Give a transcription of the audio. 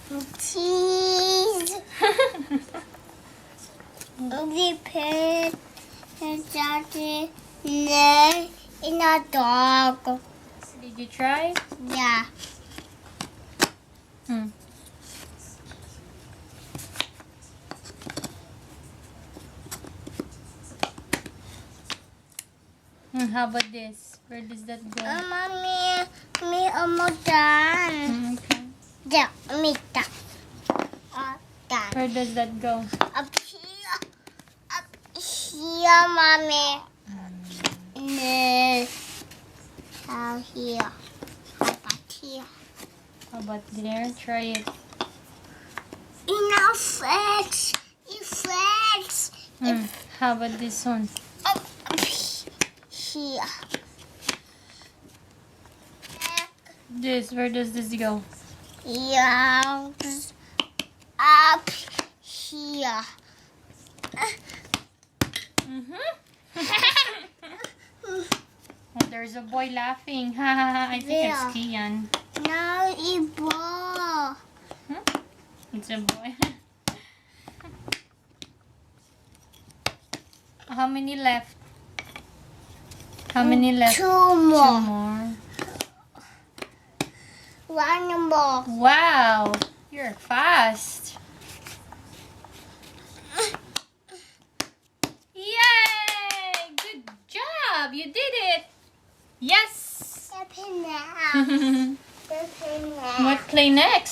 Cheese. We put that in a dog. Did you try? Yeah. How about this? Where does that go? Mommy, me almost done. Okay. Yeah, me done. Done. Where does that go? Up here, mommy. No. Out here. How about here? How about there? Try it. Enough flex. It flex. How about this one? Up here. This, where does this go? Yeah. Up here. Oh, there's a boy laughing. I think Yeah. it's Kian. Now it ball. It's a boy. How many left? How many left? Two more. Two more. One more. Wow, you're fast. Yay! Good job. You did it. Yes. Open now. Open now. What play next?